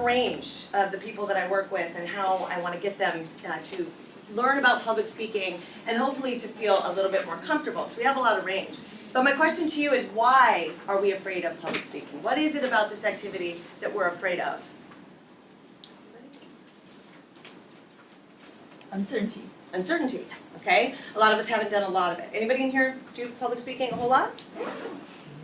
range of the people that I work with and how I want to get them to learn about public speaking and hopefully to feel a little bit more comfortable. So we have a lot of range. But my question to you is, why are we afraid of public speaking? What is it about this activity that we're afraid of? Uncertainty. Uncertainty, okay? A lot of us haven't done a lot of it. Anybody in here do public speaking a whole lot?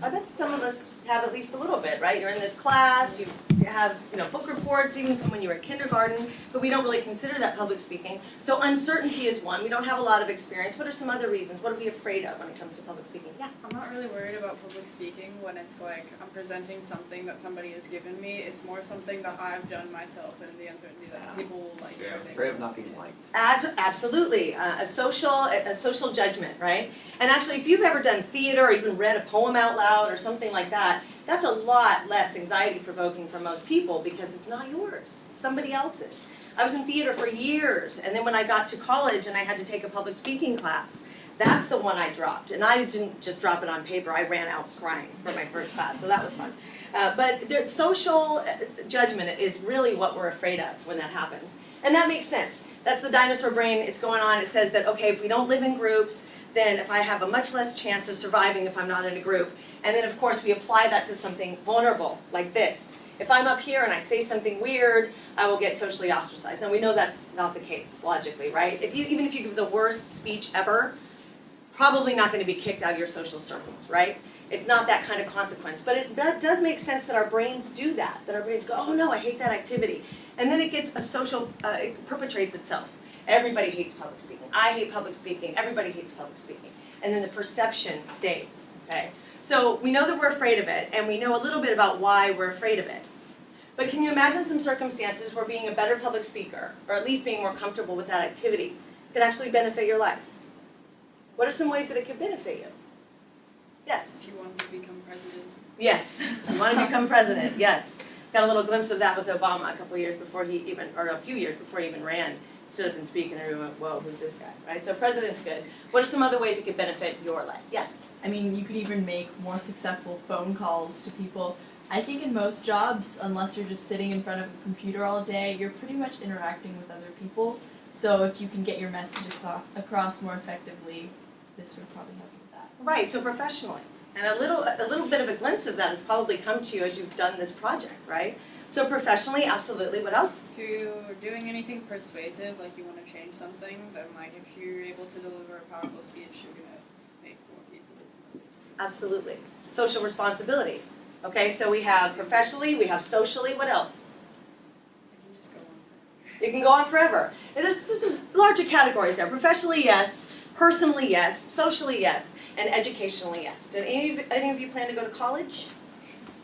I bet some of us have at least a little bit, right? You're in this class, you have book reports even from when you were in kindergarten, but we don't really consider that public speaking. So uncertainty is one. We don't have a lot of experience. What are some other reasons? What are we afraid of when it comes to public speaking? Yeah? I'm not really worried about public speaking when it's like I'm presenting something that somebody has given me. It's more something that I've done myself and the uncertainty that people will like. Yeah, I'm afraid of not being liked. Absolutely. A social judgment, right? And actually, if you've ever done theater or even read a poem out loud or something like that, that's a lot less anxiety-provoking for most people because it's not yours. It's somebody else's. I was in theater for years, and then when I got to college and I had to take a public speaking class, that's the one I dropped. And I didn't just drop it on paper. I ran out crying for my first class, so that was fun. But social judgment is really what we're afraid of when that happens. And that makes sense. That's the dinosaur brain. It's going on. It says that, okay, if we don't live in groups, then if I have a much less chance of surviving if I'm not in a group. And then, of course, we apply that to something vulnerable, like this. If I'm up here and I say something weird, I will get socially ostracized. Now, we know that's not the case, logically, right? Even if you give the worst speech ever, probably not going to be kicked out of your social circles, right? It's not that kind of consequence. But that does make sense that our brains do that our brains go, oh no, I hate that activity. And then it gets it perpetrates itself. Everybody hates public speaking. I hate public speaking. Everybody hates public speaking. And then the perception stays, okay? So we know that we're afraid of it, and we know a little bit about why we're afraid of it. But can you imagine some circumstances where being a better public speaker, or at least being more comfortable with that activity, could actually benefit your life? What are some ways that it could benefit you? Yes? If you wanted to become president. Yes. You want to become president, yes. Got a little glimpse of that with Obama a few years before he even ran. Stood up and speak, and everyone went, whoa, who's this guy, right? So president's good. What are some other ways it could benefit your life? Yes? I mean, you could even make more successful phone calls to people. I think in most jobs, unless you're just sitting in front of a computer all day, you're pretty much interacting with other people. So if you can get your message across more effectively, this would probably help with that. Right, so professionally. And a little bit of a glimpse of that has probably come to you as you've done this project, right? So professionally, absolutely. What else? If you're doing anything persuasive, like you want to change something, then like if you're able to deliver a powerful speech, you're going to make more people. Absolutely. Social responsibility. Okay, so we have professionally, we have socially, what else? I can just go on. It can go on forever. And there's some larger categories there. Professionally, yes. Personally, yes. Socially, yes. And educationally, yes. Did any of you plan to go to college?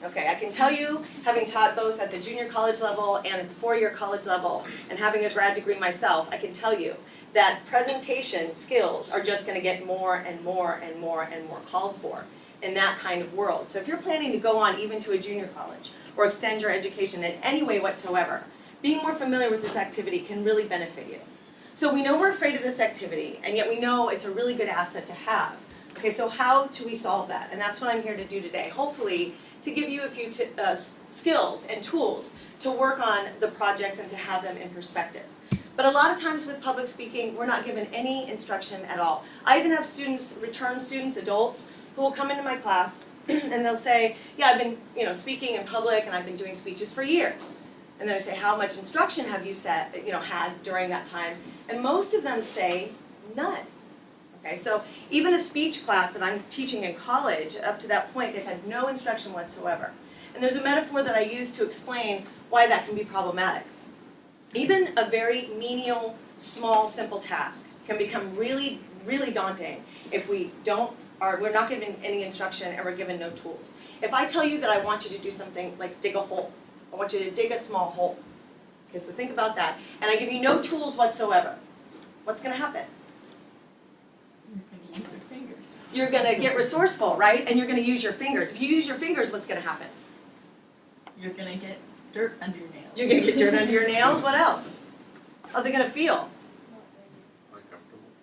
Okay, I can tell you, having taught both at the junior college level and at the four-year college level, and having a grad degree myself, I can tell you that presentation skills are just going to get more and more and more and more called for in that kind of world. So if you're planning to go on even to a junior college or extend your education in any way whatsoever, being more familiar with this activity can really benefit you. So we know we're afraid of this activity, and yet we know it's a really good asset to have. Okay, so how do we solve that? And that's what I'm here to do today. Hopefully, to give you a few skills and tools to work on the projects and to have them in perspective. But a lot of times with public speaking, we're not given any instruction at all. I even have students, return students, adults, who will come into my class and they'll say, yeah, I've been speaking in public and I've been doing speeches for years. And then I say, how much instruction have you had during that time? And most of them say, none. Okay, so even a speech class that I'm teaching in college, up to that point, they've had no instruction whatsoever. And there's a metaphor that I use to explain why that can be problematic. Even a very menial, small, simple task can become really, really daunting if we're not given any instruction and we're given no tools. If I tell you that I want you to do something like dig a hole, I want you to dig a small hole. Okay, so think about that. And I give you no tools whatsoever. What's going to happen? You're going to use your fingers. You're going to get resourceful, right? And you're going to use your fingers. If you use your fingers, what's going to happen? You're going to get dirt under your nails. You're going to get dirt under your nails. What else? How's it going to feel?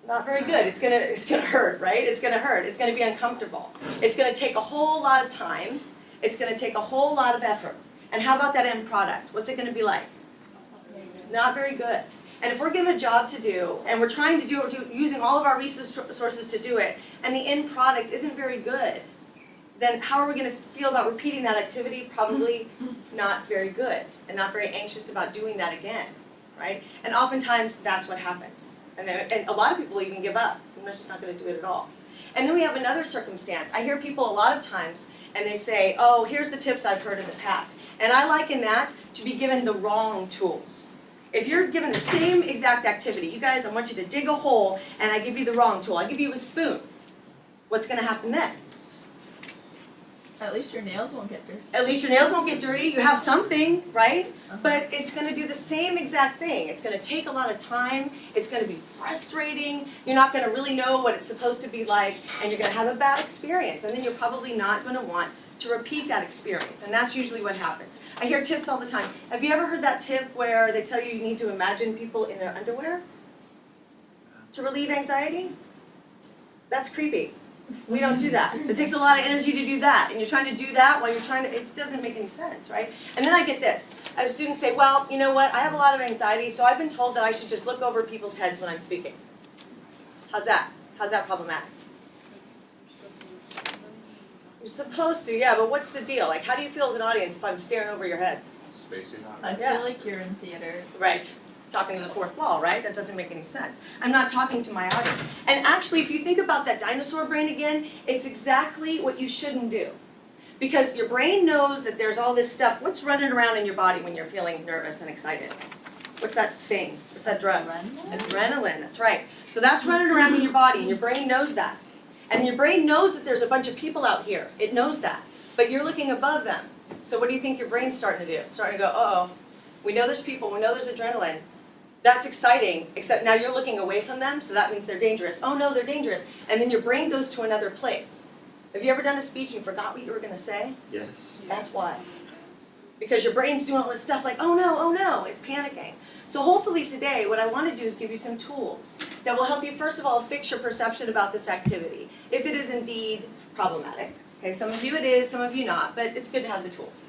Not very good. It's going to hurt, right? It's going to hurt. It's going to be uncomfortable. It's going to take a whole lot of time. It's going to take a whole lot of effort. And how about that end product? What's it going to be like? Not very good. And if we're given a job to do, and we're trying to do it using all of our resources to do it, and the end product isn't very good, then how are we going to feel about repeating that activity? Probably not very good, and not very anxious about doing that again, right? And oftentimes that's what happens. And a lot of people even give up. I'm just not going to do it at all. And then we have another circumstance. I hear people a lot of times, and they say, oh, here's the tips I've heard in the past. And I liken that to be given the wrong tools. If you're given the same exact activity, you guys, I want you to dig a hole, and I give you the wrong tool. I give you a spoon. What's going to happen then? At least your nails won't get dirty. At least your nails won't get dirty. You have something, right? But it's going to do the same exact thing. It's going to take a lot of time. It's going to be frustrating. You're not going to really know what it's supposed to be like, and you're going to have a bad experience. And then you're probably not going to want to repeat that experience. And that's usually what happens. I hear tips all the time. Have you ever heard that tip where they tell you need to imagine people in their underwear to relieve anxiety? That's creepy. We don't do that. It takes a lot of energy to do that. And you're trying to do that while you're trying to, it doesn't make any sense, right? And then I get this. I have students say, well, you know what, I have a lot of anxiety, so I've been told that I should just look over people's heads when I'm speaking. How's that? How's that problematic? You're supposed to, yeah, but what's the deal? Like, how do you feel as an audience if I'm staring over your heads? Spacing out. I Yeah. feel like you're in theater. Right. Talking to the fourth wall, right? That doesn't make any sense. I'm not talking to my audience. And actually, if you think about that dinosaur brain again, it's exactly what you shouldn't do. Because your brain knows that there's all this stuff. What's running around in your body when you're feeling nervous and excited? What's that thing? What's that drug? Adrenaline, that's right. So that's running around in your body, and your brain knows that. And your brain knows that there's a bunch of people out here. It knows that. But you're looking above them. So what do you think your brain's starting to do? It's starting to go, uh-oh, we know there's people, we know there's adrenaline. That's exciting, except now you're looking away from them, so that means they're dangerous. Oh no, they're dangerous. And then your brain goes to another place. Have you ever done a speech and you forgot what you were going to say? Yes. That's why. Because your brain's doing all this stuff like, oh no, it's panicking. So hopefully today, what I want to do is give you some tools that will help you, first of all, fix your perception about this activity, if it is indeed problematic. Okay, some of you it is, some of you not, but it's good to have the tools.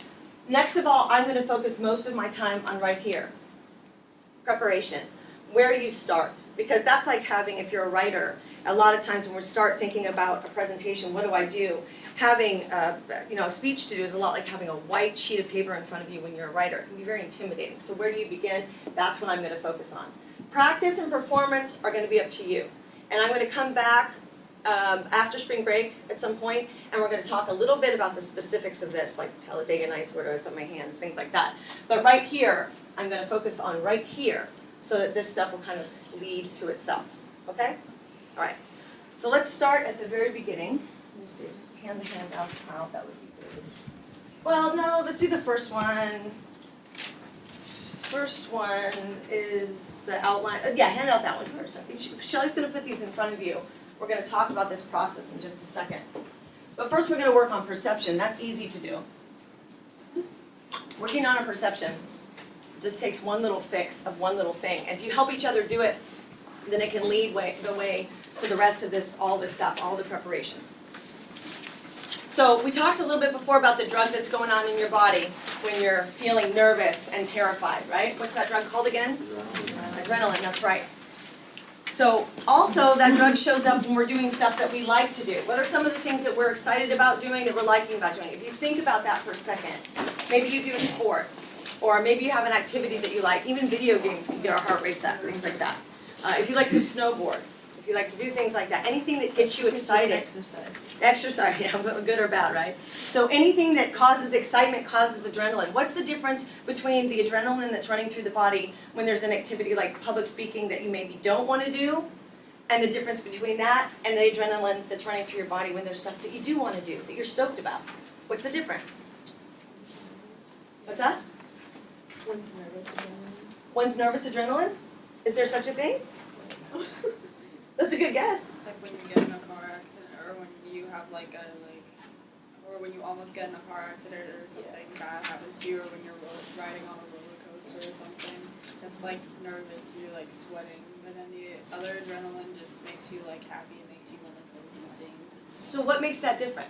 Next of all, I'm going to focus most of my time on right here. Preparation, where you start. Because that's like having, if you're a writer, a lot of times when we start thinking about a presentation, what do I do? Having a speech to do is a lot like having a white sheet of paper in front of you when you're a writer. It can be very intimidating. So where do you begin? That's what I'm going to focus on. Practice and performance are going to be up to you. And I'm going to come back after spring break at some point, and we're going to talk a little bit about the specifics of this, like Talladega Nights, where do I put my hands, things like that. But right here, I'm going to focus on right here, so that this stuff will kind of lead to itself. Okay? All right. So let's start at the very beginning. Let me see. Hand the handouts out. That would be good. Well, no, let's do the first one. First one is the outline. Yeah, hand out that one first. Shelly's going to put these in front of you. We're going to talk about this process in just a second. But first we're going to work on perception. That's easy to do. Working on a perception just takes one little fix of one little thing. And if you help each other do it, then it can lead the way for the rest of this, all this stuff, all the preparation. So we talked a little bit before about the drug that's going on in your body when you're feeling nervous and terrified, right? What's that drug called again? Adrenaline, that's right. So also that drug shows up when we're doing stuff that we like to do. What are some of the things that we're excited about doing, that we're liking about doing? If you think about that for a second, maybe you do a sport, or maybe you have an activity that you like. Even video games can get our heart rates up, things like that. If you like to snowboard, if you like to do things like that, anything that gets you excited. Exercise, yeah, good or bad, right? So anything that causes excitement causes adrenaline. What's the difference between the adrenaline that's running through the body when there's an activity like public speaking that you maybe don't want to do, and the difference between that and the adrenaline that's running through your body when there's stuff that you do want to do, that you're stoked about? What's the difference? What's that? One's nervous adrenaline. One's nervous adrenaline? Is there such a thing? That's a good guess. It's like when you get in a car accident, or when you have or when you almost get in a car accident or something bad happens to you, or when you're riding on a roller coaster or something. It's like nervous, you're like sweating, but then the other adrenaline just makes you like happy, it makes you want to post things. So what makes that different?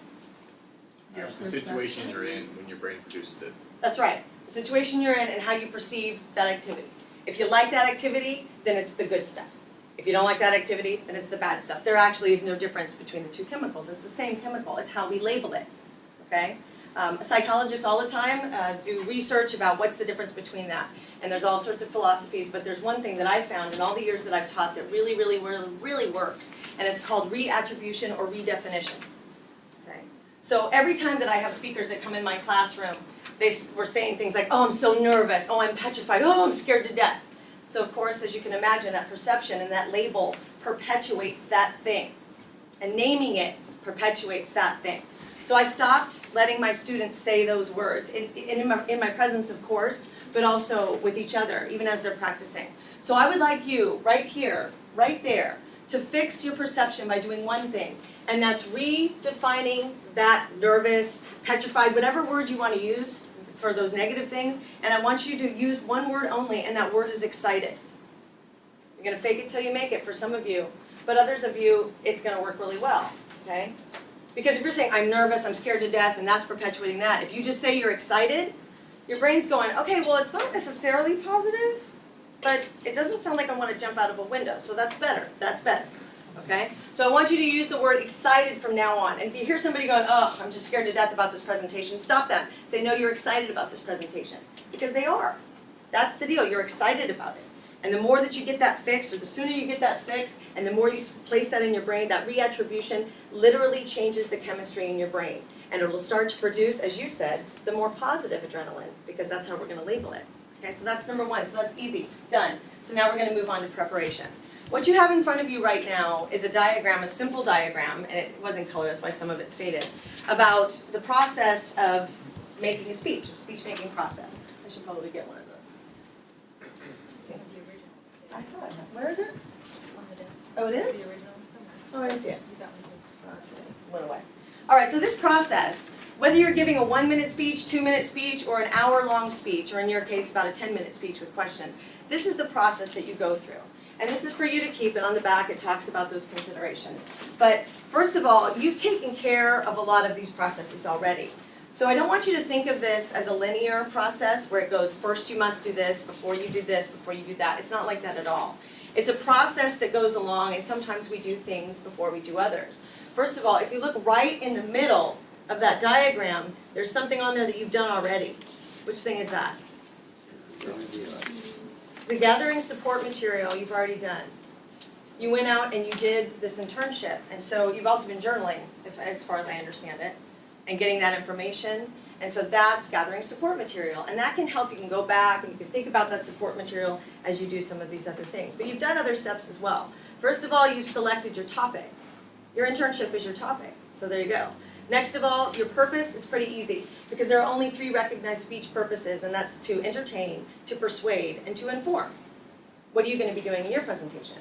Your It's the situation you're in when your brain produces it. That's right. The situation you're in and how you perceive that activity. If you like that activity, then it's the good stuff. If you don't like that activity, then it's the bad stuff. There actually is no difference between the two chemicals. It's the same chemical. It's how we label it. Okay? Psychologists all the time do research about what's the difference between that. And there's all sorts of philosophies, but there's one thing that I've found in all the years that I've taught that really works, and it's called reattribution or redefinition. Okay? So every time that I have speakers that come in my classroom, they were saying things like, oh, I'm so nervous, oh, I'm petrified, oh, I'm scared to death. So of course, as you can imagine, that perception and that label perpetuates that thing. And naming it perpetuates that thing. So I stopped letting my students say those words, in my presence, of course, but also with each other, even as they're practicing. So I would like you, right here, right there, to fix your perception by doing one thing, and that's redefining that nervous, petrified, whatever word you want to use for those negative things, and I want you to use one word only, and that word is excited. You're going to fake it till you make it for some of you, but others of you, it's going to work really well, okay? Because if you're saying, I'm nervous, I'm scared to death, and that's perpetuating that, if you just say you're excited, your brain's going, okay, well, it's not necessarily positive, but it doesn't sound like I want to jump out of a window, so that's better, okay? So I want you to use the word excited from now on, and if you hear somebody going, oh, I'm just scared to death about this presentation, stop them. Say, no, you're excited about this presentation, because they are. That's the deal, you're excited about it. And the more that you get that fixed, or the sooner you get that fixed, and the more you place that in your brain, that reattribution literally changes the chemistry in your brain. And it will start to produce, as you said, the more positive adrenaline, because that's how we're going to label it. Okay, so that's number one. So that's easy. Done. So now we're going to move on to preparation. What you have in front of you right now is a diagram, a simple diagram, and it wasn't colored, that's why some of it's faded, about the process of making a speech, a speech-making process. I should probably get one of those. I thought I had. Where is it? On the desk. Oh, it is? The original somewhere. Oh, I didn't see it. Use that one too. Oh, that's it. Went away. All right, so this process, whether you're giving a 1-minute speech, 2-minute speech, or an hour-long speech, or in your case, about a 10-minute speech with questions, this is the process that you go through. And this is for you to keep, and on the back it talks about those considerations. But first of all, you've taken care of a lot of these processes already. So I don't want you to think of this as a linear process where it goes, first you must do this, before you do this, before you do that. It's not like that at all. It's a process that goes along, and sometimes we do things before we do others. First of all, if you look right in the middle of that diagram, there's something on there that you've done already. Which thing is that? The gathering support material you've already done. You went out and you did this internship, and so you've also been journaling, as far as I understand it, and getting that information. And so that's gathering support material. And that can help. You can go back and you can think about that support material as you do some of these other things. But you've done other steps as well. First of all, you've selected your topic. Your internship is your topic. So there you go. Next of all, your purpose is pretty easy because there are only 3 recognized speech purposes, and that's to entertain, to persuade, and to inform. What are you going to be doing in your presentation?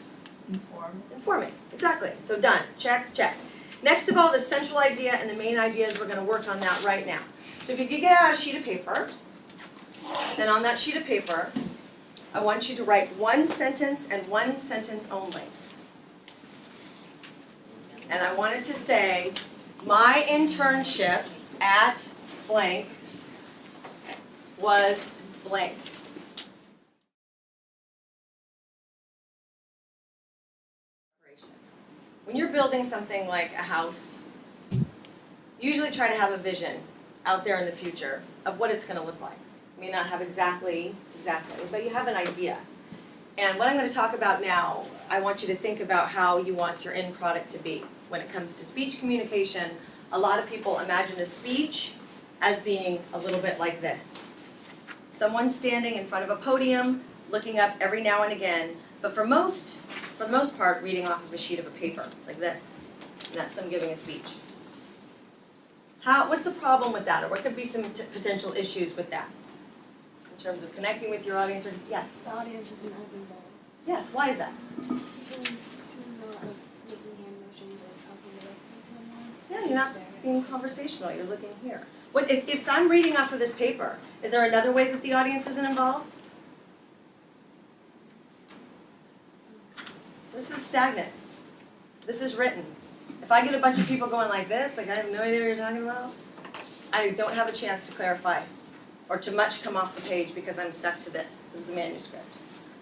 Inform. Informing, exactly. So done, check, check. Next of all, the central idea and the main ideas, we're going to work on that right now. So if you could get out a sheet of paper, then on that sheet of paper, I want you to write 1 sentence and 1 sentence only. And I wanted to say, my internship at blank was blank. When you're building something like a house, you usually try to have a vision out there in the future of what it's going to look like. You may not have exactly, but you have an idea. And what I'm going to talk about now, I want you to think about how you want your end product to be. When it comes to speech communication, a lot of people imagine a speech as being a little bit like this. Someone standing in front of a podium, looking up every now and again, but for the most part, reading off of a sheet of a paper, like this. And that's them giving a speech. What's the problem with that, or what could be some potential issues with that? In terms of connecting with your audience, or yes? The audience isn't as involved. Yes, why is that? Because you're not making hand motions or talking to someone. Yeah, you're not being conversational, you're looking here. What, if I'm reading off of this paper, is there another way that the audience isn't involved? This is stagnant. This is written. If I get a bunch of people going like this, like I have no idea what you're talking about, I don't have a chance to clarify or to much come off the page because I'm stuck to this. This is the manuscript.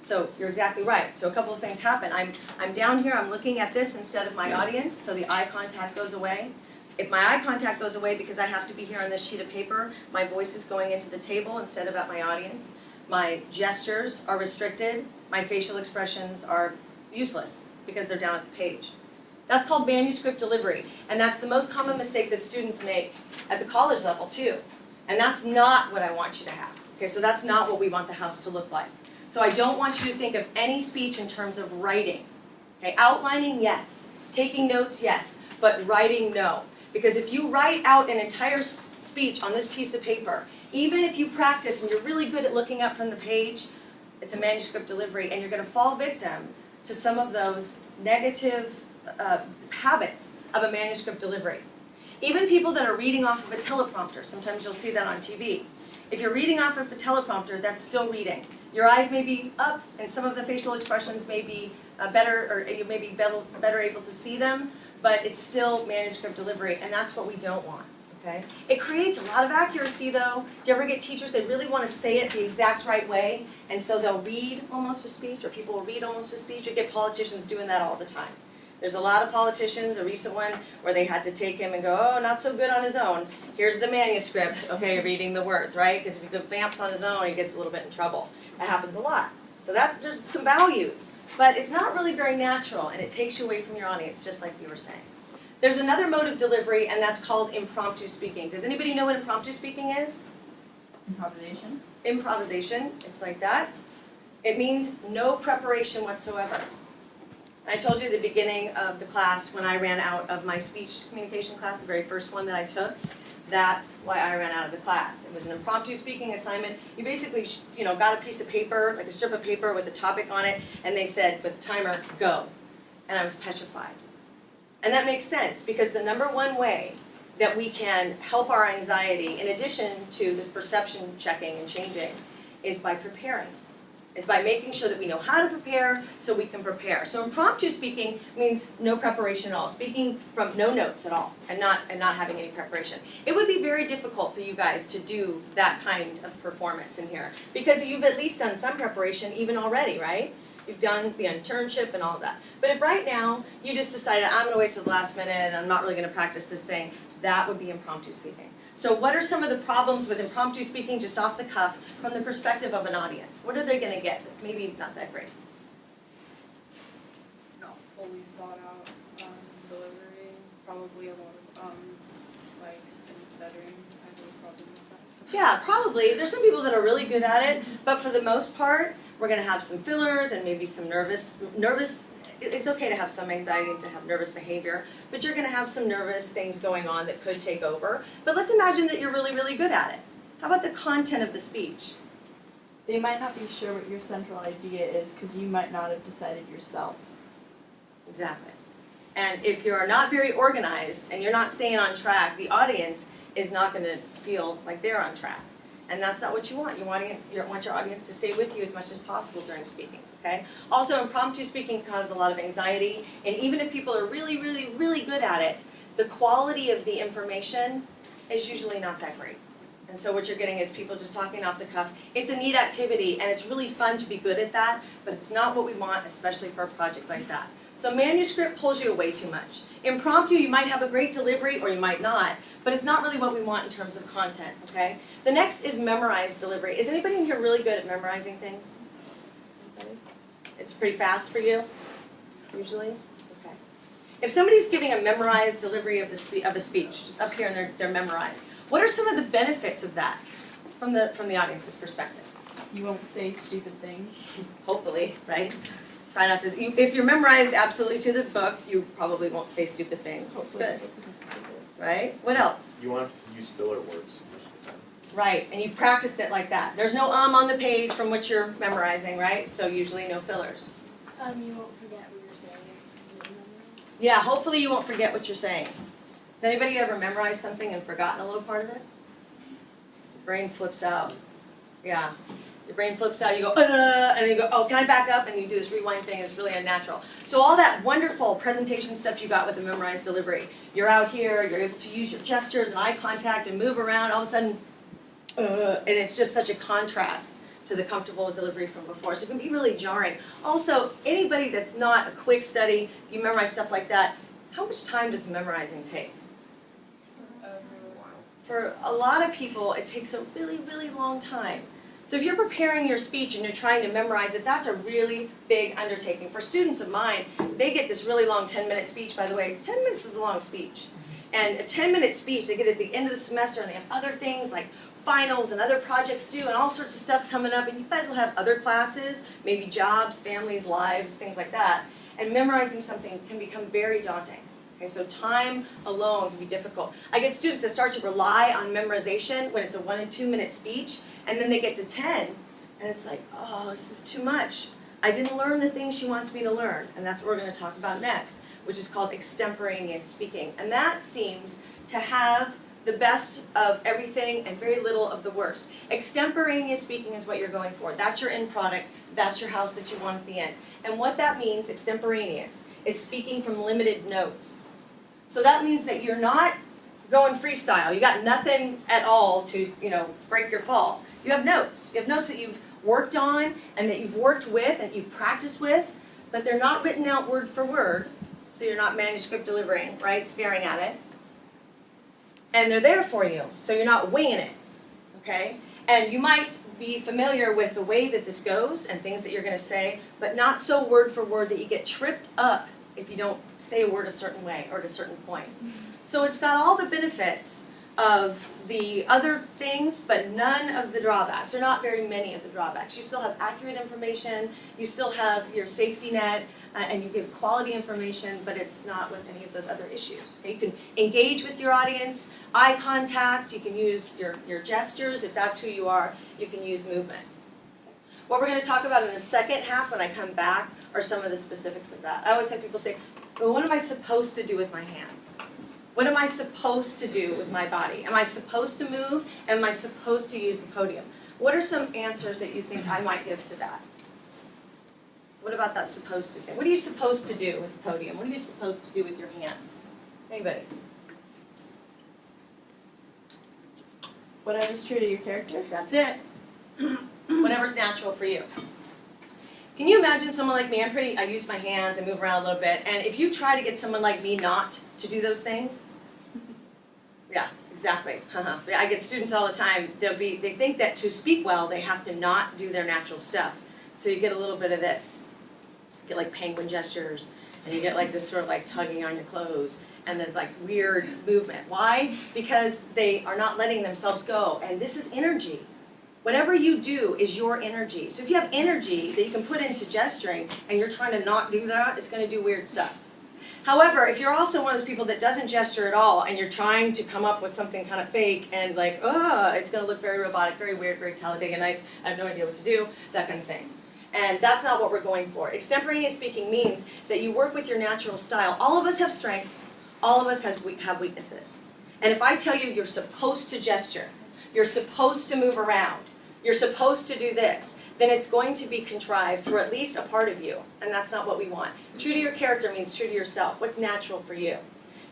So you're exactly right. So a couple of things happen. I'm down here, I'm looking at this instead of my audience, so the eye contact goes away. If my eye contact goes away because I have to be here on this sheet of paper, my voice is going into the table instead of at my audience. My gestures are restricted. My facial expressions are useless because they're down at the page. That's called manuscript delivery, and that's the most common mistake that students make at the college level too. And that's not what I want you to have. Okay, so that's not what we want the house to look like. So I don't want you to think of any speech in terms of writing. Okay, outlining, yes. Taking notes, yes. But writing, no. Because if you write out an entire speech on this piece of paper, even if you practice and you're really good at looking up from the page, it's a manuscript delivery, and you're going to fall victim to some of those negative habits of a manuscript delivery. Even people that are reading off of a teleprompter, sometimes you'll see that on TV. If you're reading off of a teleprompter, that's still reading. Your eyes may be up, and some of the facial expressions may be better, or you may be better able to see them, but it's still manuscript delivery, and that's what we don't want. Okay? It creates a lot of accuracy, though. Do you ever get teachers, they really want to say it the exact right way, and so they'll read almost a speech, or people will read almost a speech. You get politicians doing that all the time. There's a lot of politicians, a recent one, where they had to take him and go, oh, not so good on his own. Here's the manuscript, okay, reading the words, right? Because if he vamps on his own, he gets a little bit in trouble. That happens a lot. So there's some values, but it's not really very natural, and it takes you away from your audience, just like you were saying. There's another mode of delivery, and that's called impromptu speaking. Does anybody know what impromptu speaking is? Improvisation. Improvisation, it's like that. It means no preparation whatsoever. I told you at the beginning of the class when I ran out of my speech communication class, the very first one that I took, that's why I ran out of the class. It was an impromptu speaking assignment. You basically, got a piece of paper, like a strip of paper with a topic on it, and they said, with the timer, go. And I was petrified. And that makes sense, because the number one way that we can help our anxiety, in addition to this perception checking and changing, is by preparing. Is by making sure that we know how to prepare so we can prepare. So impromptu speaking means no preparation at all, speaking from no notes at all, and not having any preparation. It would be very difficult for you guys to do that kind of performance in here, because you've at least done some preparation even already, right? You've done the internship and all of that. But if right now you just decided, I'm going to wait till the last minute and I'm not really going to practice this thing, that would be impromptu speaking. So what are some of the problems with impromptu speaking just off the cuff from the perspective of an audience? What are they going to get that's maybe not that great? Not fully thought out delivery, probably a lot of like and stuttering. I have a problem with that. Yeah, probably. There's some people that are really good at it, but for the most part, we're going to have some fillers and maybe some nervous. It's okay to have some anxiety and to have nervous behavior, but you're going to have some nervous things going on that could take over. But let's imagine that you're really, really good at it. How about the content of the speech? They might not be sure what your central idea is because you might not have decided yourself. Exactly. And if you're not very organized and you're not staying on track, the audience is not going to feel like they're on track. And that's not what you want. You want your audience to stay with you as much as possible during speaking, okay? Also, impromptu speaking causes a lot of anxiety, and even if people are really, really, really good at it, the quality of the information is usually not that great. And so what you're getting is people just talking off the cuff. It's a neat activity, and it's really fun to be good at that, but it's not what we want, especially for a project like that. So manuscript pulls you away too much. Impromptu, you might have a great delivery or you might not, but it's not really what we want in terms of content, okay? The next is memorized delivery. Is anybody in here really good at memorizing things? Anybody? It's pretty fast for you, usually? Okay. If somebody's giving a memorized delivery of a speech, up here and they're memorized, what are some of the benefits of that from the audience's perspective? You won't say stupid things. Hopefully, right? Try not to. If you're memorized absolutely to the book, you probably won't say stupid things. Hopefully, Good, it's stupid. right? What else? You want to use filler words most of the time. Right, and you've practiced it like that. There's no on the page from what you're memorizing, right? So usually no fillers. You won't forget what you're saying. Yeah, hopefully you won't forget what you're saying. Has anybody ever memorized something and forgotten a little part of it? The brain flips out. Yeah. Your brain flips out, you go, and then you go, oh, can I back up? And you do this rewind thing, and it's really unnatural. So all that wonderful presentation stuff you got with the memorized delivery, you're out here, you're able to use your gestures and eye contact and move around, all of a sudden, and it's just such a contrast to the comfortable delivery from before. So it can be really jarring. Also, anybody that's not a quick study, you memorize stuff like that, how much time does memorizing take? For a lot of people, it takes a really, really long time. So if you're preparing your speech and you're trying to memorize it, that's a really big undertaking. For students of mine, they get this really long 10-minute speech. By the way, 10 minutes is a long speech. And a 10-minute speech, they get at the end of the semester, and they have other things like finals and other projects due and all sorts of stuff coming up. And you guys will have other classes, maybe jobs, families, lives, things like that. And memorizing something can become very daunting. Okay, so time alone can be difficult. I get students that start to rely on memorization when it's a 1 and 2 minute speech, and then they get to 10, and it's like, oh, this is too much. I didn't learn the things she wants me to learn, and that's what we're going to talk about next, which is called extemporaneous speaking. And that seems to have the best of everything and very little of the worst. Extemporaneous speaking is what you're going for. That's your end product. That's your house that you want at the end. And what that means, extemporaneous, is speaking from limited notes. So that means that you're not going freestyle. You got nothing at all to, break your fall. You have notes. You have notes that you've worked on and that you've worked with and you've practiced with, but they're not written out word for word. So you're not manuscript delivering, right? Staring at it. And they're there for you, so you're not winging it, okay? And you might be familiar with the way that this goes and things that you're going to say, but not so word for word that you get tripped up if you don't say a word a certain way or at a certain point. So it's got all the benefits of the other things, but none of the drawbacks, or not very many of the drawbacks. You still have accurate information, you still have your safety net, and you give quality information, but it's not with any of those other issues. Okay? You can engage with your audience, eye contact, you can use your gestures, if that's who you are, you can use movement. What we're going to talk about in the second half when I come back are some of the specifics of that. I always have people say, well, what am I supposed to do with my hands? What am I supposed to do with my body? Am I supposed to move? Am I supposed to use the podium? What are some answers that you think I might give to that? What about that supposed to thing? What are you supposed to do with the podium? What are you supposed to do with your hands? Anybody? Whatever's true to your character. That's it. Whatever's natural for you. Can you imagine someone like me? I use my hands, I move around a little bit, and if you try to get someone like me not to do those things, yeah, exactly. I get students all the time, they think that to speak well, they have to not do their natural stuff. So you get a little bit of this. You get like penguin gestures, and you get like this sort of like tugging on your clothes, and there's like weird movement. Why? Because they are not letting themselves go, and this is energy. Whatever you do is your energy. So if you have energy that you can put into gesturing and you're trying to not do that, it's going to do weird stuff. However, if you're also one of those people that doesn't gesture at all and you're trying to come up with something kind of fake and like, it's going to look very robotic, very weird, very Talladega Nights, I have no idea what to do, that kind of thing. And that's not what we're going for. Extemporaneous speaking means that you work with your natural style. All of us have strengths. All of us have weaknesses. And if I tell you you're supposed to gesture, you're supposed to move around, you're supposed to do this, then it's going to be contrived for at least a part of you, and that's not what we want. True to your character means true to yourself. What's natural for you?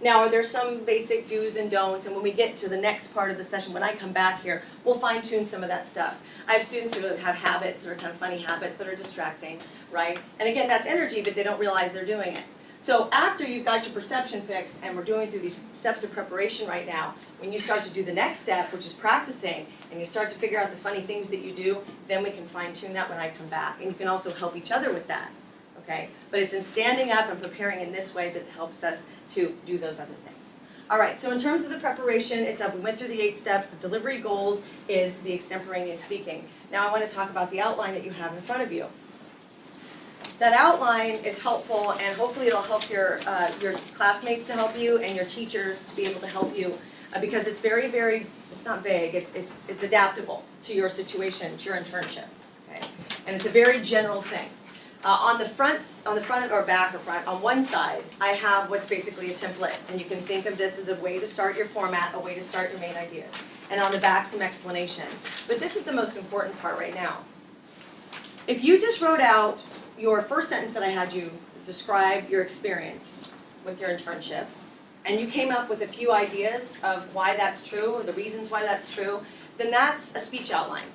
Now, are there some basic do's and don'ts, and when we get to the next part of the session, when I come back here, we'll fine-tune some of that stuff. I have students who have habits that are kind of funny habits that are distracting, right? And again, that's energy, but they don't realize they're doing it. So after you've got your perception fixed, and we're doing through these steps of preparation right now, when you start to do the next step, which is practicing, and you start to figure out the funny things that you do, then we can fine-tune that when I come back. And you can also help each other with that, okay? But it's in standing up and preparing in this way that helps us to do those other things. All right, so in terms of the preparation, we went through the 8 steps. The delivery goals is the extemporaneous speaking. Now I want to talk about the outline that you have in front of you. That outline is helpful, and hopefully it'll help your classmates to help you and your teachers to be able to help you because it's very, very, it's not vague, it's adaptable to your situation, to your internship, okay? And it's a very general thing. On the front or back or front, on one side, I have what's basically a template, and you can think of this as a way to start your format, a way to start your main idea. And on the back, some explanation. But this is the most important part right now. If you just wrote out your first sentence that I had you describe your experience with your internship, and you came up with a few ideas of why that's true, or the reasons why that's true, then that's a speech outline.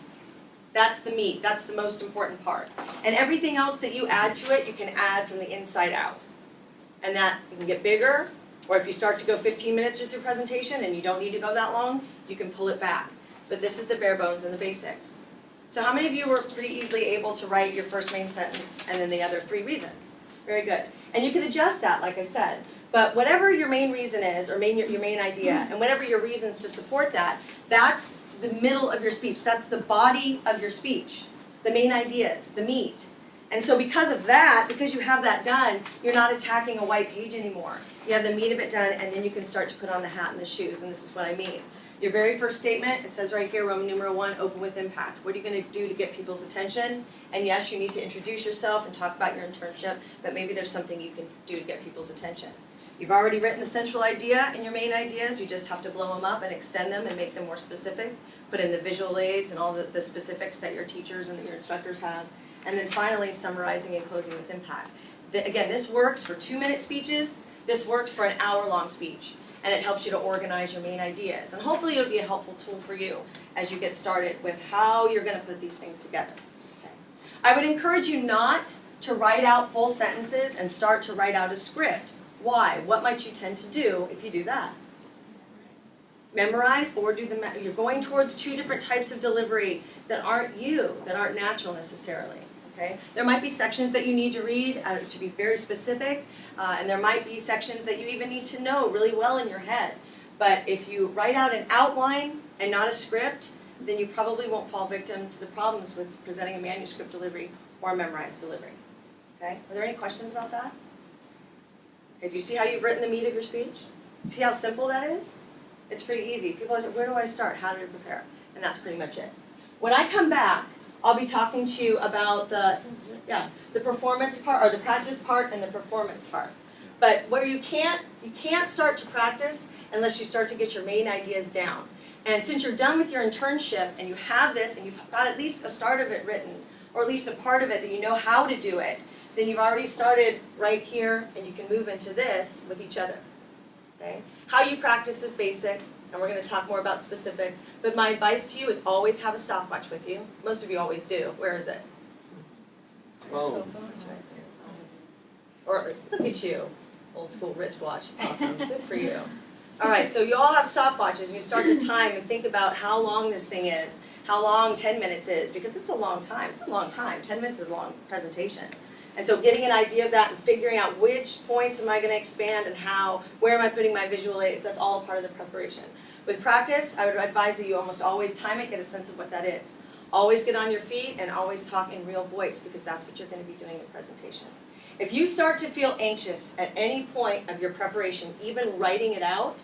That's the meat, that's the most important part. And everything else that you add to it, you can add from the inside out. And that you can get bigger, or if you start to go 15 minutes with your presentation and you don't need to go that long, you can pull it back. But this is the bare bones and the basics. So how many of you were pretty easily able to write your first main sentence and then the other 3 reasons? Very good. And you can adjust that, like I said. But whatever your main reason is, or your main idea, and whatever your reasons to support that, that's the middle of your speech. That's the body of your speech. The main ideas, the meat. And so because of that, because you have that done, you're not attacking a white page anymore. You have the meat of it done, and then you can start to put on the hat and the shoes, and this is what I mean. Your very first statement, it says right here, Roman numeral 1, open with impact. What are you going to do to get people's attention? And yes, you need to introduce yourself and talk about your internship, but maybe there's something you can do to get people's attention. You've already written the central idea and your main ideas, you just have to blow them up and extend them and make them more specific. Put in the visual aids and all the specifics that your teachers and that your instructors have. And then finally, summarizing and closing with impact. Again, this works for 2-minute speeches, this works for an hour-long speech. And it helps you to organize your main ideas. And hopefully it'll be a helpful tool for you as you get started with how you're going to put these things together. Okay. I would encourage you not to write out full sentences and start to write out a script. Why? What might you tend to do if you do that? Memorize or do you're going towards 2 different types of delivery that aren't you, that aren't natural necessarily. Okay? There might be sections that you need to read to be very specific, and there might be sections that you even need to know really well in your head. But if you write out an outline and not a script, then you probably won't fall victim to the problems with presenting a manuscript delivery or a memorized delivery. Okay? Are there any questions about that? Okay, do you see how you've written the meat of your speech? See how simple that is? It's pretty easy. People always say, where do I start? How do I prepare? And that's pretty much it. When I come back, I'll be talking to you about the performance part, or the practice part and the performance part. But where you can't start to practice unless you start to get your main ideas down. And since you're done with your internship and you have this and you've got at least a start of it written, or at least a part of it that you know how to do it, then you've already started right here and you can move into this with each other. Okay? How you practice is basic. And we're going to talk more about specifics. But my advice to you is always have a stopwatch with you. Most of you always do. Where is it? Oh. Or look at you, old school wristwatch. Awesome. Good for you. All right, so you all have stopwatches. And you start to time and think about how long this thing is, how long 10 minutes is, because it's a long time. It's a long time. 10 minutes is a long presentation. And so getting an idea of that and figuring out which points am I going to expand and how, where am I putting my visual aids, that's all a part of the preparation. With practice, I would advise that you almost always time it, get a sense of what that is. Always get on your feet and always talk in real voice because that's what you're going to be doing in presentation. If you start to feel anxious at any point of your preparation, even writing it out,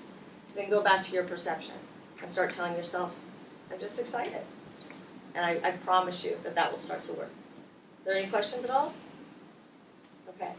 then go back to your perception and start telling yourself, I'm just excited. And I promise you that that will start to work. Are there any questions at all? Okay.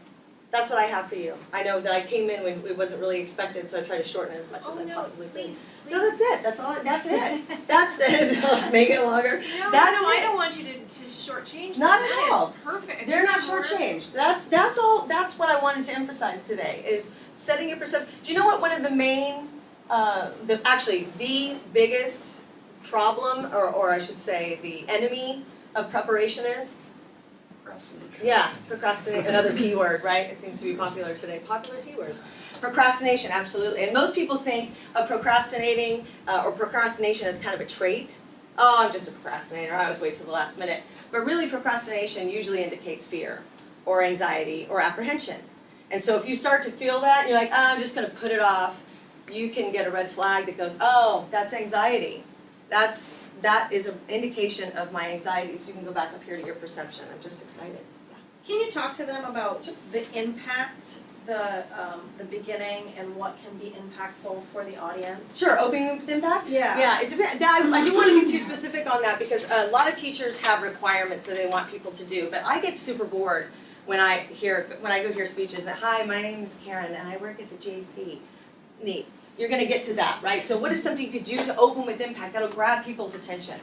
That's what I have for you. I know that I came in when it wasn't really expected, so I tried to shorten it as much as I possibly could. Please. No, that's it. That's all. That's it. That's it. Make it longer. No, That's no, I it. don't want you to shortchange Not them. at That all. is perfect. If They're you not have more- shortchanged. That's all. That's what I wanted to emphasize today is setting your perception. Do you know what one of the main, the biggest problem, or I should say, the enemy of preparation is? Yeah, procrastinate, another P word, right? It seems to be popular today. Popular P words. Procrastination, absolutely. And most people think of procrastinating or procrastination as kind of a trait. Oh, I'm just a procrastinator. I always wait till the last minute. But really, procrastination usually indicates fear or anxiety or apprehension. And so if you start to feel that, and you're like, I'm just going to put it off, you can get a red flag that goes, oh, that's anxiety. That is an indication of my anxiety. So you can go back up here to your perception. I'm just excited. Can you talk to them about the impact, the beginning, and what can be impactful for the audience? Sure, opening with impact? Yeah. Yeah, it depends. I do want to be too specific on that because a lot of teachers have requirements that they want people to do, but I get super bored when I go hear speeches that, hi, my name is Karen and I work at the JC. Neat. You're gonna get to that, right? So what is something you could do to open with impact that'll grab people's attention?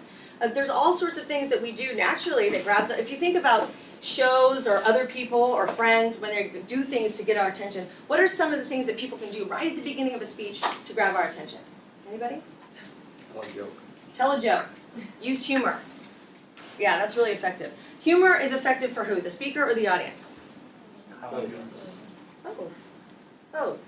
There's all sorts of things that we do naturally that grabs, if you think about shows or other people or friends, when they do things to get our attention, what are some of the things that people can do right at the beginning of a speech to grab our attention? Anybody? Tell a joke. Tell a joke. Use humor. Yeah, that's really effective. Humor is effective for who? The speaker or the audience? Both. Both.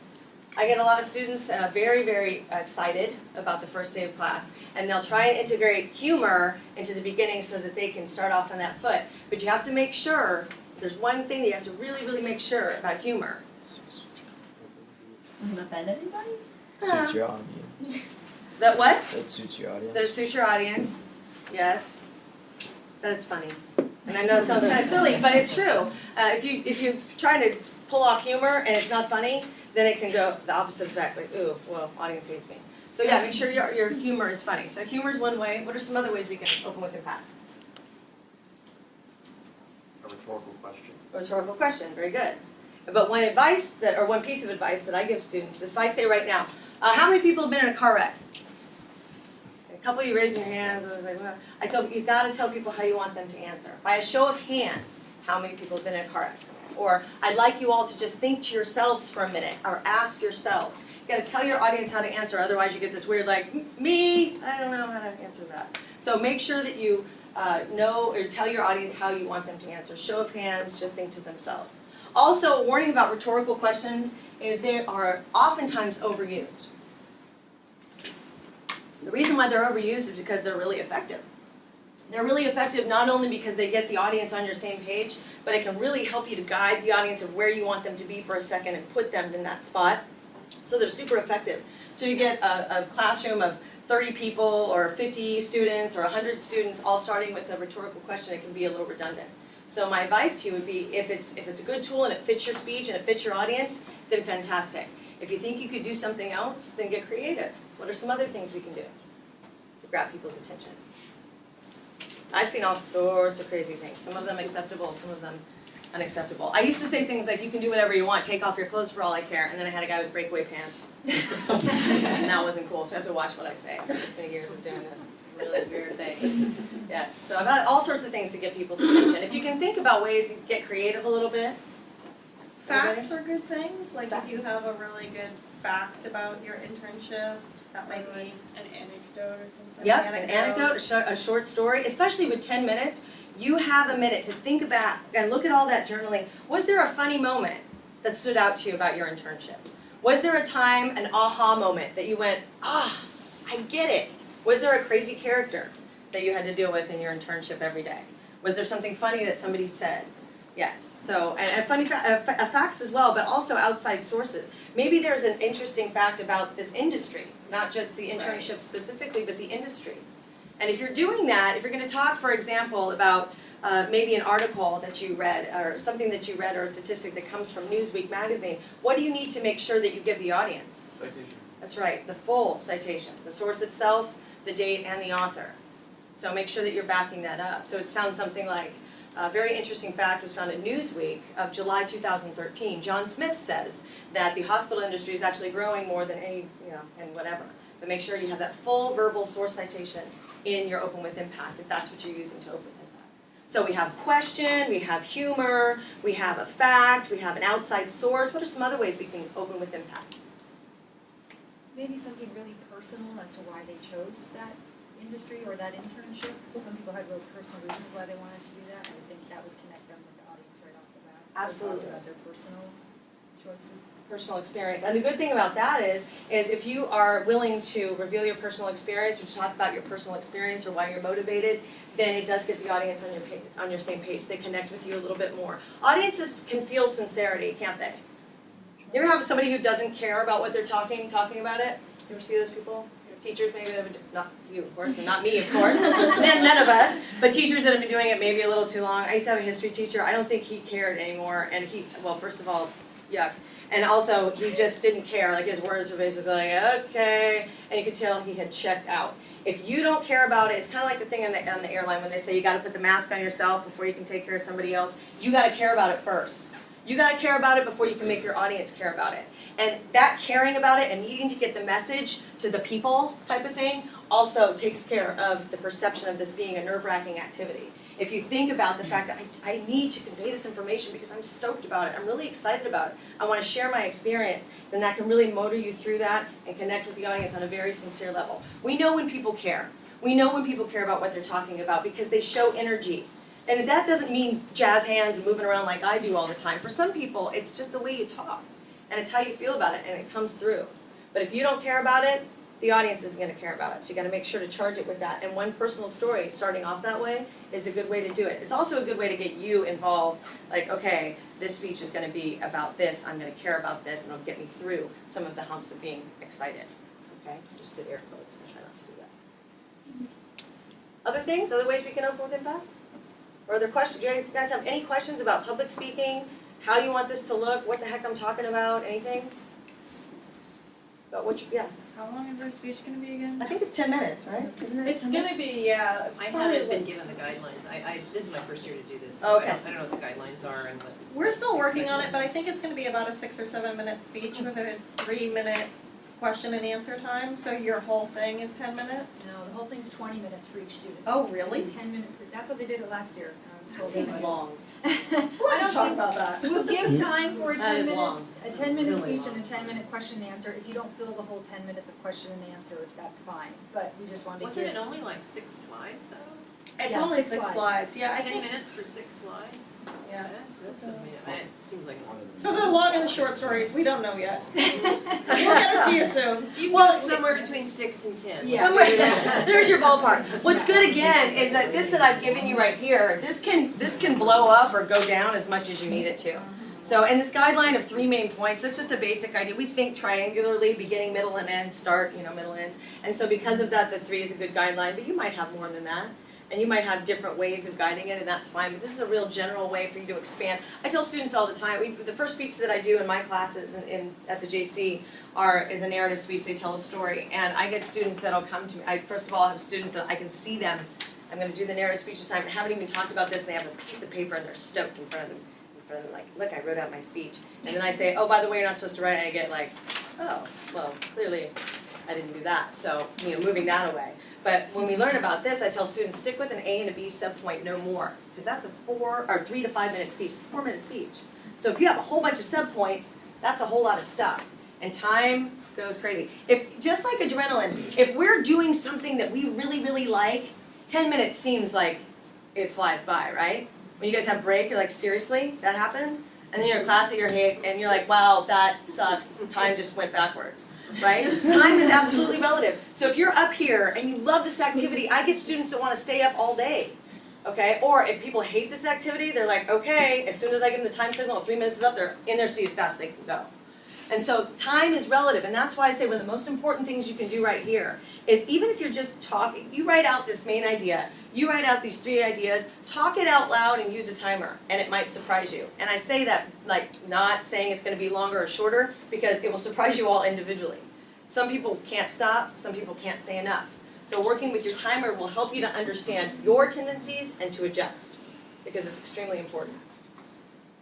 I get a lot of students that are very, very excited about the first day of class, and they'll try and integrate humor into the beginning so that they can start off on that foot. But you have to make sure, there's one thing that you have to really, really make sure about humor. Doesn't offend anybody? Suits your audience. That what? That suits your audience. That it suits your audience. Yes. That it's funny. And I know it sounds kind of silly, but it's true. If you're trying to pull off humor and it's not funny, then it can go the opposite effect, like, ooh, well, audience hates me. So yeah, make sure your humor is funny. So humor is one way. What are some other ways we can open with impact? A rhetorical question. A rhetorical question, very good. But one piece of advice that I give students, if I say right now, how many people have been in a car wreck? A couple of you raising your hands, and I was like, well, you gotta tell people how you want them to answer. By a show of hands, how many people have been in a car accident? Or I'd like you all to just think to yourselves for a minute, or ask yourselves. You gotta tell your audience how to answer, otherwise you get this weird like, me, I don't know how to answer that. So make sure that you know or tell your audience how you want them to answer. Show of hands, just think to themselves. Also, a warning about rhetorical questions is they are oftentimes overused. The reason why they're overused is because they're really effective. They're really effective not only because they get the audience on your same page, but it can really help you to guide the audience of where you want them to be for a second and put them in that spot. So they're super effective. So you get a classroom of 30 people or 50 students or 100 students all starting with a rhetorical question, it can be a little redundant. So my advice to you would be if it's a good tool and it fits your speech and it fits your audience, then fantastic. If you think you could do something else, then get creative. What are some other things we can do to grab people's attention? I've seen all sorts of crazy things. Some of them acceptable, some of them unacceptable. I used to say things like, you can do whatever you want, take off your clothes for all I care, and then I had a guy with breakaway pants. And that wasn't cool, so I have to watch what I say. After this many years of doing this. Really weird thing. Yes, so I've got all sorts of things to get people's attention. If you can think about ways to get creative a little bit. Facts are good things, like if you Facts. have a really good fact about your internship, that might be. An anecdote or something. Yep, an anecdote, a short story, especially with 10 minutes, you have a minute to think about and look at all that journaling. Was there a funny moment that stood out to you about your internship? Was there a time, an aha moment that you went, I get it? Was there a crazy character that you had to deal with in your internship every day? Was there something funny that somebody said? Yes, so, and funny facts as well, but also outside sources. Maybe there's an interesting fact about this industry, not just the internship specifically, but the industry. And if you're doing that, if you're going to talk, for example, about maybe an article that you read, or something that you read, or a statistic that comes from Newsweek magazine, what do you need to make sure that you give the audience? Citation. That's right, the full citation, the source itself, the date, and the author. So make sure that you're backing that up. So it sounds something like, a very interesting fact was found in Newsweek of July 2013. John Smith says that the hospital industry is actually growing more than any, and whatever. But make sure you have that full verbal source citation in your Open with Impact, if that's what you're using to open with impact. So we have question, we have humor, we have a fact, we have an outside source. What are some other ways we can open with impact? Maybe something really personal as to why they chose that industry or that internship. Some people had real personal reasons why they wanted to do that. I think that would connect them with the audience right off the bat. Absolutely. About their personal choices. Personal experience. And the good thing about that is if you are willing to reveal your personal experience or to talk about your personal experience or why you're motivated, then it does get the audience on your page, on your same page. They connect with you a little bit more. Audiences can feel sincerity, can't they? You ever have somebody who doesn't care about what they're talking about it? You ever see those people? Teachers maybe that would, not you of course, and not me of course, none of us, but teachers that have been doing it maybe a little too long. I used to have a history teacher, I don't think he cared anymore, and first of all, yuck. And also, he just didn't care, like his words were basically like, okay, and you could tell he had checked out. If you don't care about it, it's kind of like the thing on the airline when they say you gotta put the mask on yourself before you can take care of somebody else. You gotta care about it first. You gotta care about it before you can make your audience care about it. And that caring about it and needing to get the message to the people type of thing also takes care of the perception of this being a nerve-wracking activity. If you think about the fact that I need to convey this information because I'm stoked about it, I'm really excited about it, I want to share my experience, then that can really motor you through that and connect with the audience on a very sincere level. We know when people care. We know when people care about what they're talking about because they show energy. And that doesn't mean jazz hands and moving around like I do all the time. For some people, it's just the way you talk. And it's how you feel about it, and it comes through. But if you don't care about it, the audience isn't going to care about it. So you got to make sure to charge it with that. And one personal story, starting off that way, is a good way to do it. It's also a good way to get you involved. Like, okay, this speech is going to be about this. I'm going to care about this, and it'll get me through some of the humps of being excited. Okay, just did air quotes. I try not to do that. Other things? Other ways we can open with impact? Or other questions? Do you guys have any questions about public speaking? How you want this to look? What the heck I'm talking about? Anything? About what? Yeah. How long is our speech gonna be again? I think it's 10 minutes, right? Isn't it? It's 10 gonna minutes? be, yeah. I it's probably haven't been like- given the guidelines. This is my first year to do this. So Okay. I don't know what the guidelines are and what. We're still working on it, expected. but I think it's gonna be about a 6 or 7 minute speech with a 3-minute question and answer time, so your whole thing is 10 minutes? No, the whole thing's 20 minutes for each student. Oh, really? It's a 10-minute, that's how they did it last year, and I was told. That seems long. We'll I have to don't talk think, about that. we'll give time for a That is 10-minute, long. a 10-minute Really speech and a long. 10-minute question and answer. If you don't fill the whole 10 minutes of question and answer, that's fine, but we just wanted to Wasn't give. it only like 6 slides though? It's Yeah, only 6 6 slides. slides, yeah, I 10 think, minutes for 6 slides? yeah. That's a minute. It seems like more than. So the long and the short stories, we don't know yet. We'll get it to you soon. You Well, well, somewhere between 6 and 10. Yeah. There's your ballpark. What's good again is that this that I've given you right here, this can blow up or go down as much as you need it to. So, and this guideline of 3 main points, that's just a basic idea. We think triangularly, beginning, middle, and end, start, middle, end. And so because of that, the 3 is a good guideline, but you might have more than that. And you might have different ways of guiding it, and that's fine, but this is a real general way for you to expand. I tell students all the time, the first speech that I do in my classes at the JC is a narrative speech. They tell a story, and I get students that'll come to me. I first of all have students that I can see them. I'm going to do the narrative speech assignment, haven't even talked about this, and they have a piece of paper, and they're stoked in front of them, like, look, I wrote out my speech. And then I say, oh, by the way, you're not supposed to write it, and I get like, oh, well, clearly I didn't do that, so, moving that away. But when we learn about this, I tell students, stick with an A and a B subpoint, no more. Because that's a 3 to 5 minute speech, 4-minute speech. So if you have a whole bunch of subpoints, that's a whole lot of stuff. And time goes crazy. Just like adrenaline, if we're doing something that we really, really like, 10 minutes seems like it flies by, right? When you guys have break, you're like, seriously, that happened? And then you're in class at your hate, and you're like, wow, that sucks, the time just went backwards. Right? Time is absolutely relative. So if you're up here and you love this activity, I get students that want to stay up all day. Okay? Or if people hate this activity, they're like, okay, as soon as I give them the time signal, 3 minutes is up, they're in their seat as fast as they can go. And so time is relative, and that's why I say one of the most important things you can do right here is even if you're just talking, you write out this main idea, you write out these 3 ideas, talk it out loud and use a timer, and it might surprise you. And I say that like not saying it's going to be longer or shorter, because it will surprise you all individually. Some people can't stop, some people can't say enough. So working with your timer will help you to understand your tendencies and to adjust, because it's extremely important,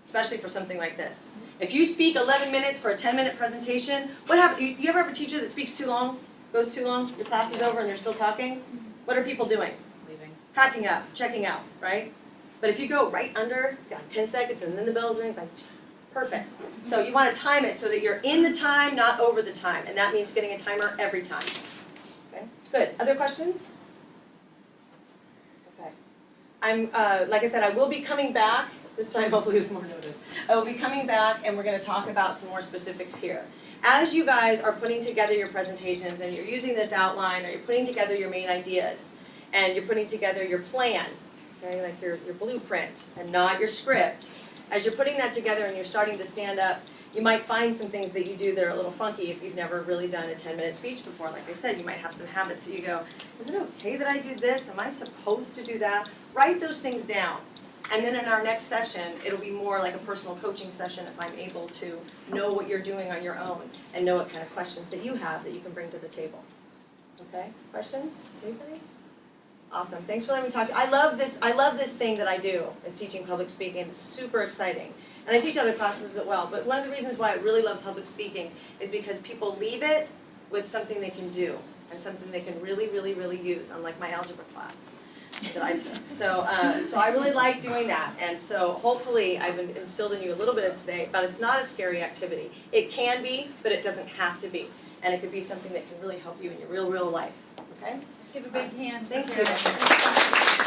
especially for something like this. If you speak 11 minutes for a 10-minute presentation, what happens? You ever have a teacher that speaks too long, goes too long, your class is over and they're still talking? What are people doing? Leaving. Packing up, checking out, right? But if you go right under, got 10 seconds and then the bells ring, it's like, perfect. So you want to time it so that you're in the time, not over the time. And that means getting a timer every time. Okay, good. Other questions? Okay. Like I said, I will be coming back. This time, hopefully with more notice. I will be coming back, and we're going to talk about some more specifics here. As you guys are putting together your presentations, and you're using this outline, or you're putting together your main ideas, and you're putting together your plan, okay, like your blueprint, and not your script, as you're putting that together and you're starting to stand up, you might find some things that you do that are a little funky if you've never really done a 10-minute speech before. Like I said, you might have some habits that you go, is it okay that I do this? Am I supposed to do that? Write those things down. And then in our next session, it'll be more like a personal coaching session if I'm able to know what you're doing on your own and know what kind of questions that you have that you can bring to the table. Okay, questions? Anybody? Awesome, thanks for letting me talk to you. I love this thing that I do, is teaching public speaking. It's super exciting. And I teach other classes as well, but one of the reasons why I really love public speaking is because people leave it with something they can do and something they can really, really, really use, unlike my algebra class that I took. So I really like doing that, and so hopefully I've instilled in you a little bit today, but it's not a scary activity. It can be, but it doesn't have to be, and it could be something that can really help you in your real life, okay? Let's give a big hand for Thank Karen. you.